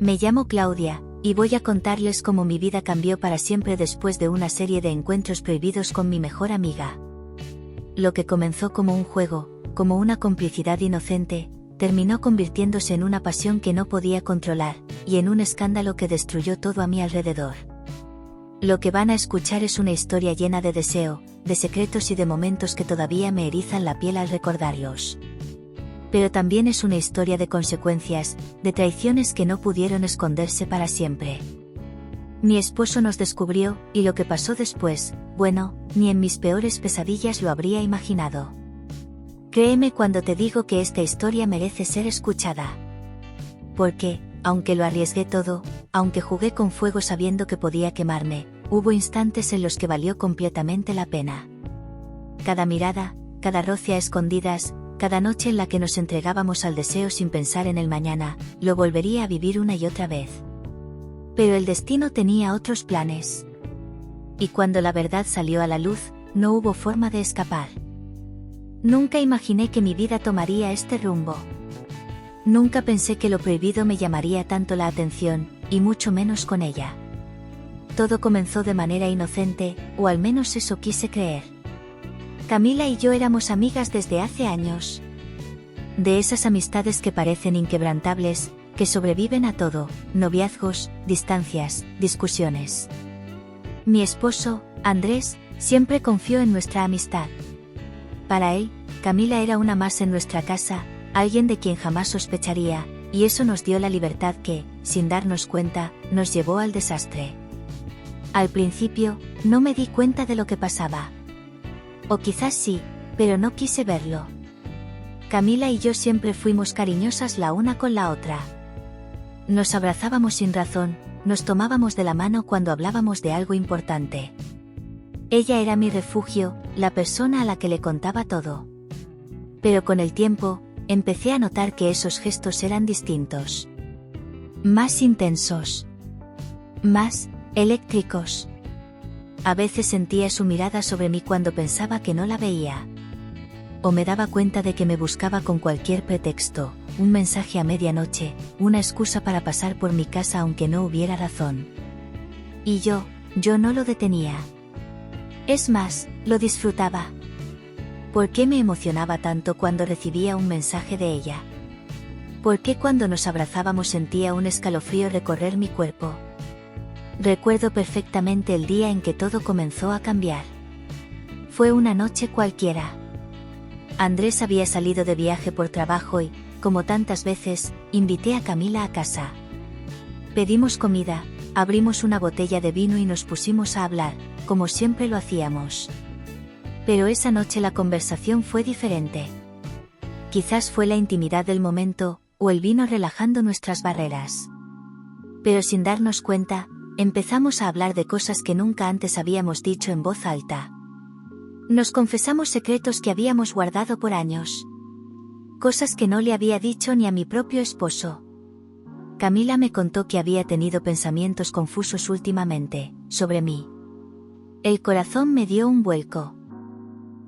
Me llamo Claudia, y voy a contarles cómo mi vida cambió para siempre después de una serie de encuentros prohibidos con mi mejor amiga. Lo que comenzó como un juego, como una complicidad inocente, terminó convirtiéndose en una pasión que no podía controlar, y en un escándalo que destruyó todo a mi alrededor. Lo que van a escuchar es una historia llena de deseo, de secretos y de momentos que todavía me erizan la piel al recordarlos. Pero también es una historia de consecuencias, de traiciones que no pudieron esconderse para siempre. Mi esposo nos descubrió, y lo que pasó después, bueno, ni en mis peores pesadillas lo habría imaginado. Créeme cuando te digo que esta historia merece ser escuchada. Porque, aunque lo arriesgué todo, aunque jugué con fuego sabiendo que podía quemarme, hubo instantes en los que valió completamente la pena. Cada mirada, cada roce a escondidas, cada noche en la que nos entregábamos al deseo sin pensar en el mañana, lo volvería a vivir una y otra vez. Pero el destino tenía otros planes. Y cuando la verdad salió a la luz, no hubo forma de escapar. Nunca imaginé que mi vida tomaría este rumbo. Nunca pensé que lo prohibido me llamaría tanto la atención, y mucho menos con ella. Todo comenzó de manera inocente, o al menos eso quise creer. Camila y yo éramos amigas desde hace años. De esas amistades que parecen inquebrantables, que sobreviven a todo, noviazgos, distancias, discusiones. Mi esposo, Andrés, siempre confió en nuestra amistad. Para él, Camila era una más en nuestra casa, alguien de quien jamás sospecharía, y eso nos dio la libertad que, sin darnos cuenta, nos llevó al desastre. Al principio, no me di cuenta de lo que pasaba. O quizás sí, pero no quise verlo. Camila y yo siempre fuimos cariñosas la una con la otra. Nos abrazábamos sin razón, nos tomábamos de la mano cuando hablábamos de algo importante. Ella era mi refugio, la persona a la que le contaba todo. Pero con el tiempo, empecé a notar que esos gestos eran distintos. Más intensos. Más eléctricos. A veces sentía su mirada sobre mí cuando pensaba que no la veía. O me daba cuenta de que me buscaba con cualquier pretexto, un mensaje a medianoche, una excusa para pasar por mi casa aunque no hubiera razón. Y yo no lo detenía. Es más, lo disfrutaba. ¿Por qué me emocionaba tanto cuando recibía un mensaje de ella? ¿Por qué cuando nos abrazábamos sentía un escalofrío recorrer mi cuerpo? Recuerdo perfectamente el día en que todo comenzó a cambiar. Fue una noche cualquiera. Andrés había salido de viaje por trabajo y, como tantas veces, invité a Camila a casa. Pedimos comida, abrimos una botella de vino y nos pusimos a hablar, como siempre lo hacíamos. Pero esa noche la conversación fue diferente. Quizás fue la intimidad del momento, o el vino relajando nuestras barreras. Pero sin darnos cuenta, empezamos a hablar de cosas que nunca antes habíamos dicho en voz alta. Nos confesamos secretos que habíamos guardado por años. Cosas que no le había dicho ni a mi propio esposo. Camila me contó que había tenido pensamientos confusos últimamente, sobre mí. El corazón me dio un vuelco.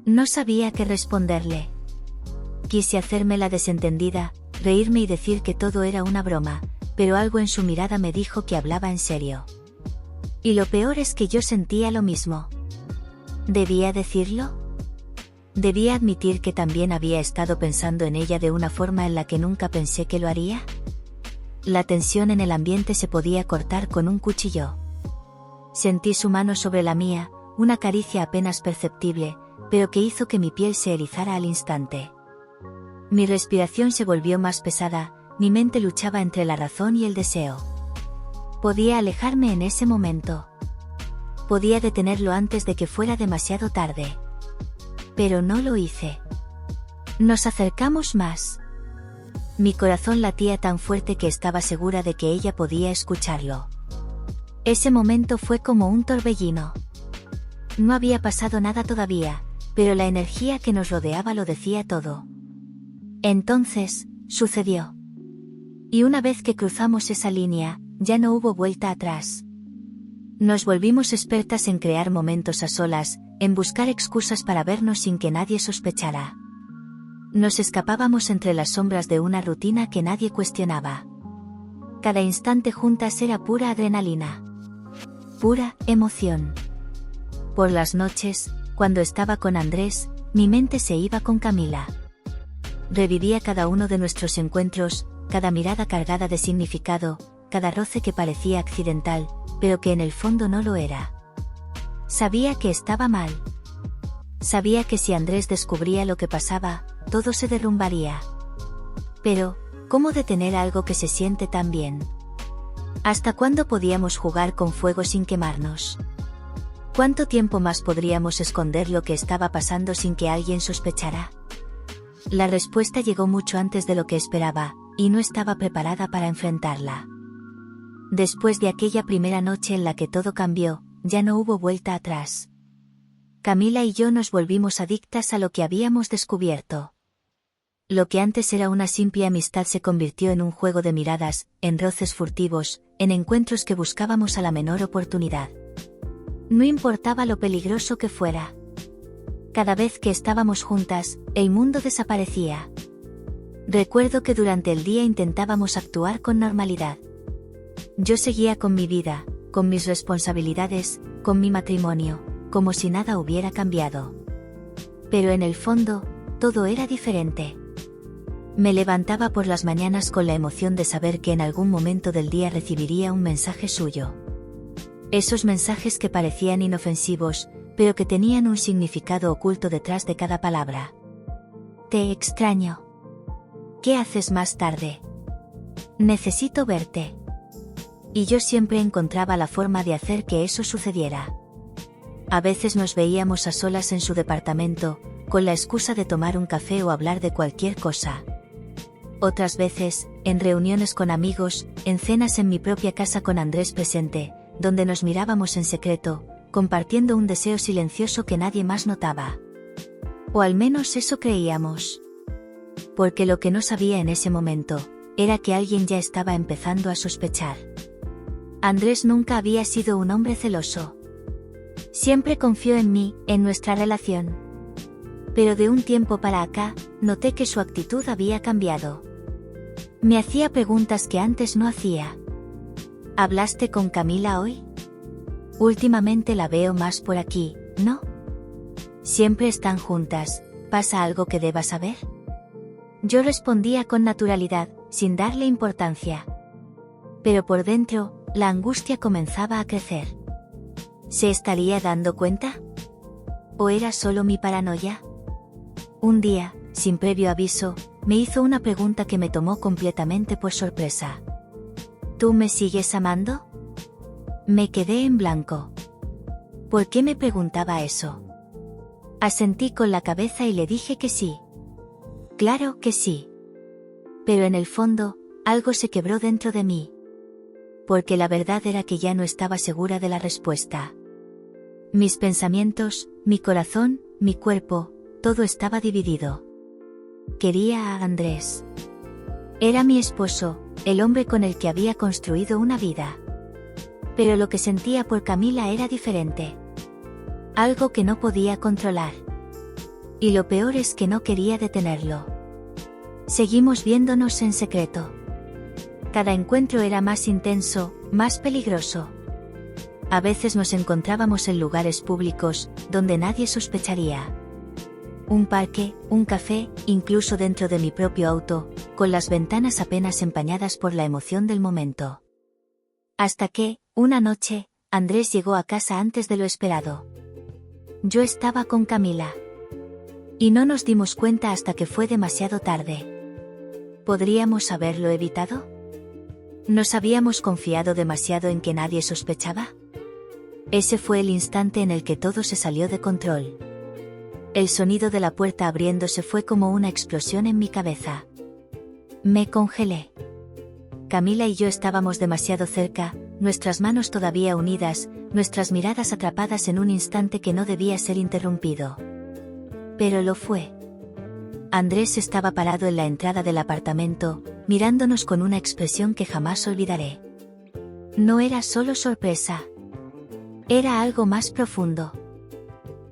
No sabía qué responderle. Quise hacerme la desentendida, reírme y decir que todo era una broma, pero algo en su mirada me dijo que hablaba en serio. Y lo peor es que yo sentía lo mismo. ¿Debía decirlo? ¿Debía admitir que también había estado pensando en ella de una forma en la que nunca pensé que lo haría? La tensión en el ambiente se podía cortar con un cuchillo. Sentí su mano sobre la mía, una caricia apenas perceptible, pero que hizo que mi piel se erizara al instante. Mi respiración se volvió más pesada, mi mente luchaba entre la razón y el deseo. Podía alejarme en ese momento. Podía detenerlo antes de que fuera demasiado tarde. Pero no lo hice. Nos acercamos más. Mi corazón latía tan fuerte que estaba segura de que ella podía escucharlo. Ese momento fue como un torbellino. No había pasado nada todavía, pero la energía que nos rodeaba lo decía todo. Entonces, sucedió. Y una vez que cruzamos esa línea, ya no hubo vuelta atrás. Nos volvimos expertas en crear momentos a solas, en buscar excusas para vernos sin que nadie sospechara. Nos escapábamos entre las sombras de una rutina que nadie cuestionaba. Cada instante juntas era pura adrenalina. Pura emoción. Por las noches, cuando estaba con Andrés, mi mente se iba con Camila. Revivía cada uno de nuestros encuentros, cada mirada cargada de significado, cada roce que parecía accidental, pero que en el fondo no lo era. Sabía que estaba mal. Sabía que si Andrés descubría lo que pasaba, todo se derrumbaría. Pero, ¿cómo detener algo que se siente tan bien? ¿Hasta cuándo podíamos jugar con fuego sin quemarnos? ¿Cuánto tiempo más podríamos esconder lo que estaba pasando sin que alguien sospechara? La respuesta llegó mucho antes de lo que esperaba, y no estaba preparada para enfrentarla. Después de aquella primera noche en la que todo cambió, ya no hubo vuelta atrás. Camila y yo nos volvimos adictas a lo que habíamos descubierto. Lo que antes era una simple amistad se convirtió en un juego de miradas, en roces furtivos, en encuentros que buscábamos a la menor oportunidad. No importaba lo peligroso que fuera. Cada vez que estábamos juntas, el mundo desaparecía. Recuerdo que durante el día intentábamos actuar con normalidad. Yo seguía con mi vida, con mis responsabilidades, con mi matrimonio, como si nada hubiera cambiado. Pero en el fondo, todo era diferente. Me levantaba por las mañanas con la emoción de saber que en algún momento del día recibiría un mensaje suyo. Esos mensajes que parecían inofensivos, pero que tenían un significado oculto detrás de cada palabra. Te extraño. ¿Qué haces más tarde? Necesito verte. Y yo siempre encontraba la forma de hacer que eso sucediera. A veces nos veíamos a solas en su departamento, con la excusa de tomar un café o hablar de cualquier cosa. Otras veces, en reuniones con amigos, en cenas en mi propia casa con Andrés presente, donde nos mirábamos en secreto, compartiendo un deseo silencioso que nadie más notaba. O al menos eso creíamos. Porque lo que no sabía en ese momento, era que alguien ya estaba empezando a sospechar. Andrés nunca había sido un hombre celoso. Siempre confió en mí, en nuestra relación. Pero de un tiempo para acá, noté que su actitud había cambiado. Me hacía preguntas que antes no hacía. ¿Hablaste con Camila hoy? Últimamente la veo más por aquí, ¿no? Siempre están juntas, ¿pasa algo que deba saber? Yo respondía con naturalidad, sin darle importancia. Pero por dentro, la angustia comenzaba a crecer. ¿Se estaría dando cuenta? ¿O era solo mi paranoia? Un día, sin previo aviso, me hizo una pregunta que me tomó completamente por sorpresa. ¿Tú me sigues amando? Me quedé en blanco. ¿Por qué me preguntaba eso? Asentí con la cabeza y le dije que sí. Claro que sí. Pero en el fondo, algo se quebró dentro de mí. Porque la verdad era que ya no estaba segura de la respuesta. Mis pensamientos, mi corazón, mi cuerpo, todo estaba dividido. Quería a Andrés. Era mi esposo, el hombre con el que había construido una vida. Pero lo que sentía por Camila era diferente. Algo que no podía controlar. Y lo peor es que no quería detenerlo. Seguimos viéndonos en secreto. Cada encuentro era más intenso, más peligroso. A veces nos encontrábamos en lugares públicos, donde nadie sospecharía. Un parque, un café, incluso dentro de mi propio auto, con las ventanas apenas empañadas por la emoción del momento. Hasta que, una noche, Andrés llegó a casa antes de lo esperado. Yo estaba con Camila. Y no nos dimos cuenta hasta que fue demasiado tarde. ¿Podríamos haberlo evitado? ¿Nos habíamos confiado demasiado en que nadie sospechaba? Ese fue el instante en el que todo se salió de control. El sonido de la puerta abriéndose fue como una explosión en mi cabeza. Me congelé. Camila y yo estábamos demasiado cerca, nuestras manos todavía unidas, nuestras miradas atrapadas en un instante que no debía ser interrumpido. Pero lo fue. Andrés estaba parado en la entrada del apartamento, mirándonos con una expresión que jamás olvidaré. No era solo sorpresa. Era algo más profundo.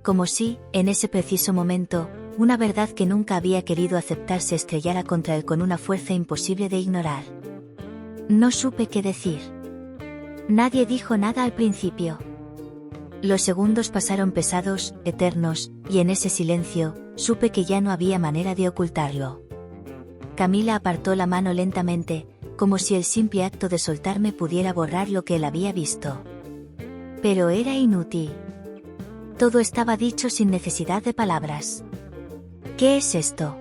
Como si, en ese preciso momento, una verdad que nunca había querido aceptar se estrellara contra él con una fuerza imposible de ignorar. No supe qué decir. Nadie dijo nada al principio. Los segundos pasaron pesados, eternos, y en ese silencio, supe que ya no había manera de ocultarlo. Camila apartó la mano lentamente, como si el simple acto de soltarme pudiera borrar lo que él había visto. Pero era inútil. Todo estaba dicho sin necesidad de palabras. ¿Qué es esto?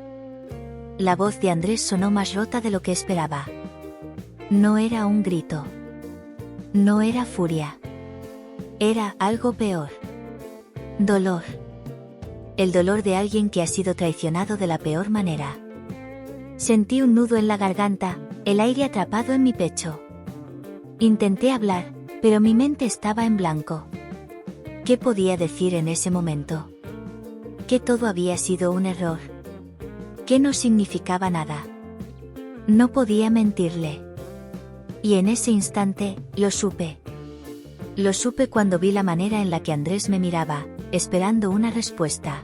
La voz de Andrés sonó más rota de lo que esperaba. No era un grito. No era furia. Era algo peor. Dolor. El dolor de alguien que ha sido traicionado de la peor manera. Sentí un nudo en la garganta, el aire atrapado en mi pecho. Intenté hablar, pero mi mente estaba en blanco. ¿Qué podía decir en ese momento? Que todo había sido un error. Que no significaba nada. No podía mentirle. Y en ese instante, lo supe. Lo supe cuando vi la manera en la que Andrés me miraba, esperando una respuesta.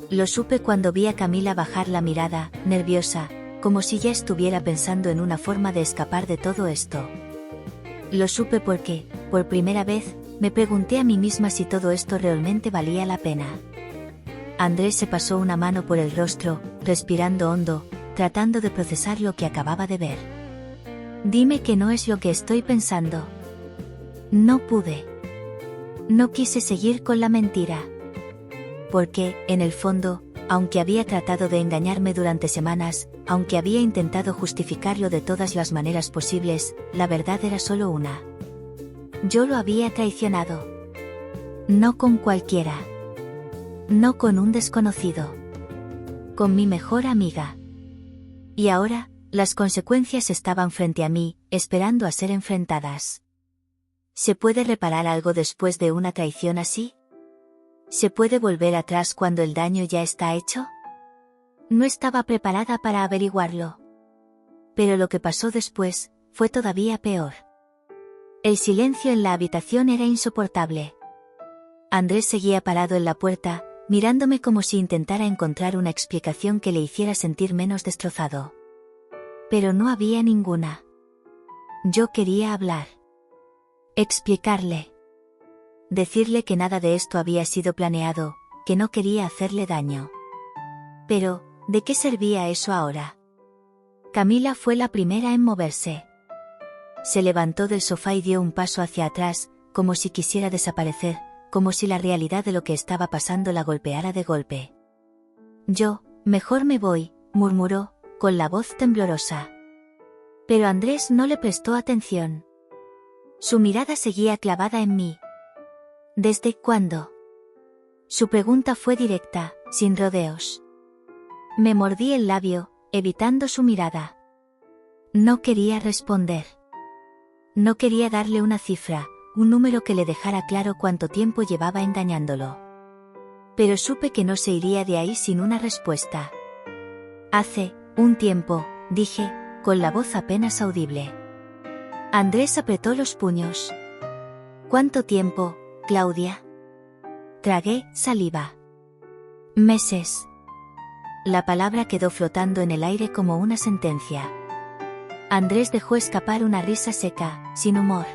Lo supe cuando vi a Camila bajar la mirada, nerviosa, como si ya estuviera pensando en una forma de escapar de todo esto. Lo supe porque, por primera vez, me pregunté a mí misma si todo esto realmente valía la pena. Andrés se pasó una mano por el rostro, respirando hondo, tratando de procesar lo que acababa de ver. Dime que no es lo que estoy pensando. No pude. No quise seguir con la mentira. Porque, en el fondo, aunque había tratado de engañarme durante semanas, aunque había intentado justificarlo de todas las maneras posibles, la verdad era solo una. Yo lo había traicionado. No con cualquiera. No con un desconocido. Con mi mejor amiga. Y ahora, las consecuencias estaban frente a mí, esperando a ser enfrentadas. ¿Se puede reparar algo después de una traición así? ¿Se puede volver atrás cuando el daño ya está hecho? No estaba preparada para averiguarlo. Pero lo que pasó después, fue todavía peor. El silencio en la habitación era insoportable. Andrés seguía parado en la puerta, mirándome como si intentara encontrar una explicación que le hiciera sentir menos destrozado. Pero no había ninguna. Yo quería hablar. Explicarle. Decirle que nada de esto había sido planeado, que no quería hacerle daño. Pero, ¿de qué servía eso ahora? Camila fue la primera en moverse. Se levantó del sofá y dio un paso hacia atrás, como si quisiera desaparecer, como si la realidad de lo que estaba pasando la golpeara de golpe. Yo, mejor me voy, murmuró, con la voz temblorosa. Pero Andrés no le prestó atención. Su mirada seguía clavada en mí. ¿Desde cuándo? Su pregunta fue directa, sin rodeos. Me mordí el labio, evitando su mirada. No quería responder. No quería darle una cifra, un número que le dejara claro cuánto tiempo llevaba engañándolo. Pero supe que no se iría de ahí sin una respuesta. Hace un tiempo, dije, con la voz apenas audible. Andrés apretó los puños. ¿Cuánto tiempo, Claudia? Tragué saliva. Meses. La palabra quedó flotando en el aire como una sentencia. Andrés dejó escapar una risa seca, sin humor.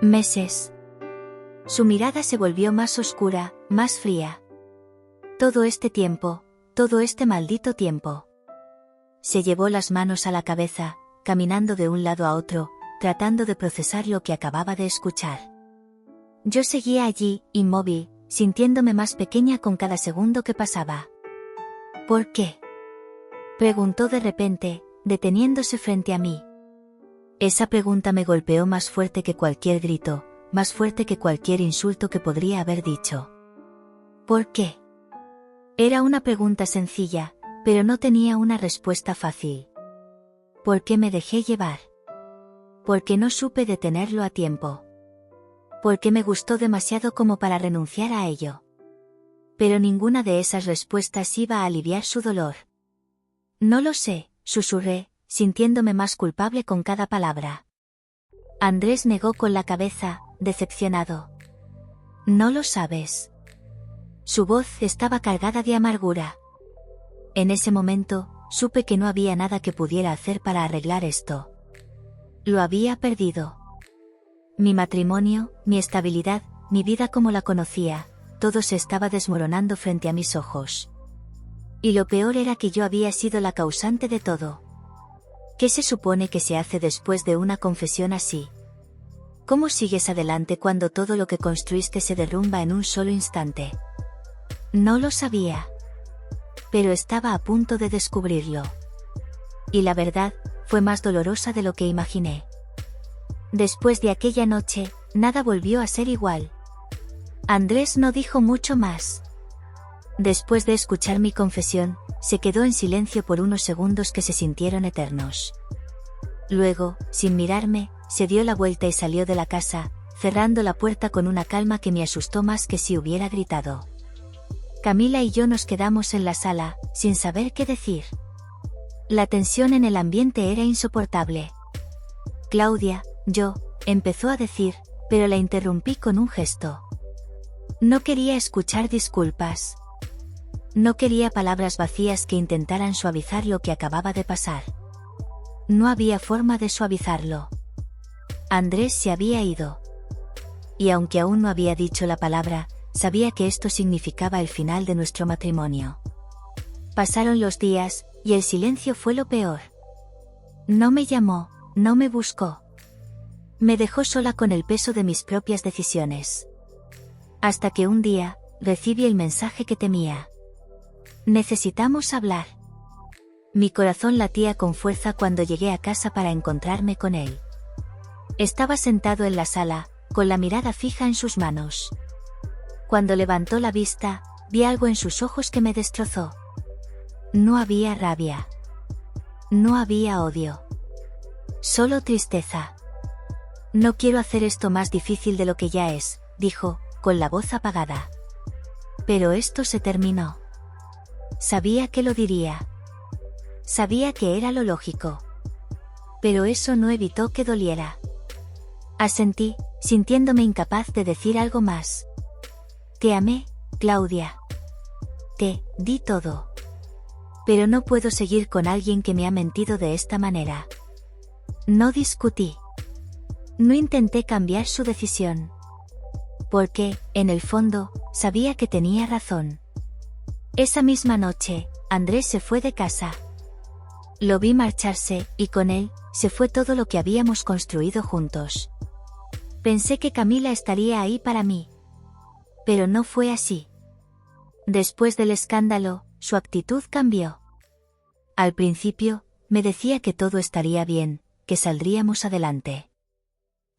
Meses. Su mirada se volvió más oscura, más fría. Todo este tiempo, todo este maldito tiempo. Se llevó las manos a la cabeza, caminando de un lado a otro, tratando de procesar lo que acababa de escuchar. Yo seguía allí, inmóvil, sintiéndome más pequeña con cada segundo que pasaba. ¿Por qué? Preguntó de repente, deteniéndose frente a mí. Esa pregunta me golpeó más fuerte que cualquier grito, más fuerte que cualquier insulto que podría haber dicho. ¿Por qué? Era una pregunta sencilla, pero no tenía una respuesta fácil. ¿Por qué me dejé llevar? ¿Por qué no supe detenerlo a tiempo? ¿Por qué me gustó demasiado como para renunciar a ello? Pero ninguna de esas respuestas iba a aliviar su dolor. No lo sé, susurré, sintiéndome más culpable con cada palabra. Andrés negó con la cabeza, decepcionado. No lo sabes. Su voz estaba cargada de amargura. En ese momento, supe que no había nada que pudiera hacer para arreglar esto. Lo había perdido. Mi matrimonio, mi estabilidad, mi vida como la conocía, todo se estaba desmoronando frente a mis ojos. Y lo peor era que yo había sido la causante de todo. ¿Qué se supone que se hace después de una confesión así? ¿Cómo sigues adelante cuando todo lo que construiste se derrumba en un solo instante? No lo sabía. Pero estaba a punto de descubrirlo. Y la verdad, fue más dolorosa de lo que imaginé. Después de aquella noche, nada volvió a ser igual. Andrés no dijo mucho más. Después de escuchar mi confesión, se quedó en silencio por unos segundos que se sintieron eternos. Luego, sin mirarme, se dio la vuelta y salió de la casa, cerrando la puerta con una calma que me asustó más que si hubiera gritado. Camila y yo nos quedamos en la sala, sin saber qué decir. La tensión en el ambiente era insoportable. Claudia, empezó a decir, pero la interrumpí con un gesto. No quería escuchar disculpas. No quería palabras vacías que intentaran suavizar lo que acababa de pasar. No había forma de suavizarlo. Andrés se había ido. Y aunque aún no había dicho la palabra, sabía que esto significaba el final de nuestro matrimonio. Pasaron los días, y el silencio fue lo peor. No me llamó, no me buscó. Me dejó sola con el peso de mis propias decisiones. Hasta que un día, recibí el mensaje que temía. Necesitamos hablar. Mi corazón latía con fuerza cuando llegué a casa para encontrarme con él. Estaba sentado en la sala, con la mirada fija en sus manos. Cuando levantó la vista, vi algo en sus ojos que me destrozó. No había rabia. No había odio. Solo tristeza. No quiero hacer esto más difícil de lo que ya es, dijo, con la voz apagada. Pero esto se terminó. Sabía que lo diría. Sabía que era lo lógico. Pero eso no evitó que doliera. Asentí, sintiéndome incapaz de decir algo más. Te amé, Claudia. Te di todo. Pero no puedo seguir con alguien que me ha mentido de esta manera. No discutí. No intenté cambiar su decisión. Porque, en el fondo, sabía que tenía razón. Esa misma noche, Andrés se fue de casa. Lo vi marcharse, y con él, se fue todo lo que habíamos construido juntos. Pensé que Camila estaría ahí para mí. Pero no fue así. Después del escándalo, su actitud cambió. Al principio, me decía que todo estaría bien, que saldríamos adelante.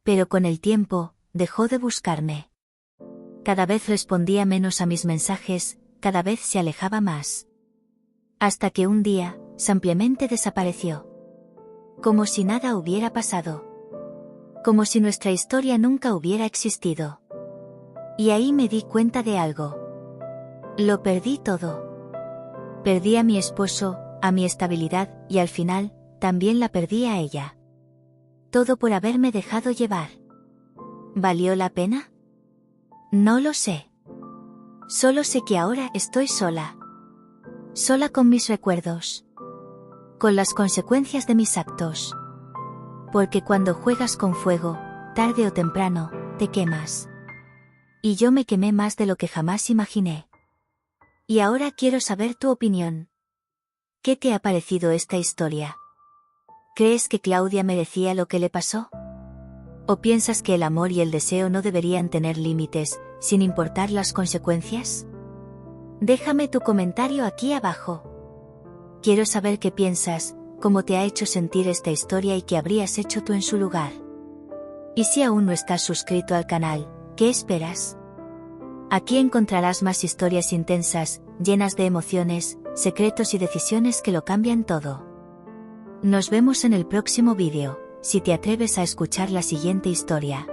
Pero con el tiempo, dejó de buscarme. Cada vez respondía menos a mis mensajes, cada vez se alejaba más. Hasta que un día, simplemente desapareció. Como si nada hubiera pasado. Como si nuestra historia nunca hubiera existido. Y ahí me di cuenta de algo. Lo perdí todo. Perdí a mi esposo, a mi estabilidad, y al final, también la perdí a ella. Todo por haberme dejado llevar. ¿Valió la pena? No lo sé. Solo sé que ahora estoy sola. Sola con mis recuerdos. Con las consecuencias de mis actos. Porque cuando juegas con fuego, tarde o temprano, te quemas. Y yo me quemé más de lo que jamás imaginé. Y ahora quiero saber tu opinión. ¿Qué te ha parecido esta historia? ¿Crees que Claudia merecía lo que le pasó? ¿O piensas que el amor y el deseo no deberían tener límites, sin importar las consecuencias? Déjame tu comentario aquí abajo. Quiero saber qué piensas, cómo te ha hecho sentir esta historia y qué habrías hecho tú en su lugar. Y si aún no estás suscrito al canal, ¿qué esperas? Aquí encontrarás más historias intensas, llenas de emociones, secretos y decisiones que lo cambian todo. Nos vemos en el próximo vídeo, si te atreves a escuchar la siguiente historia.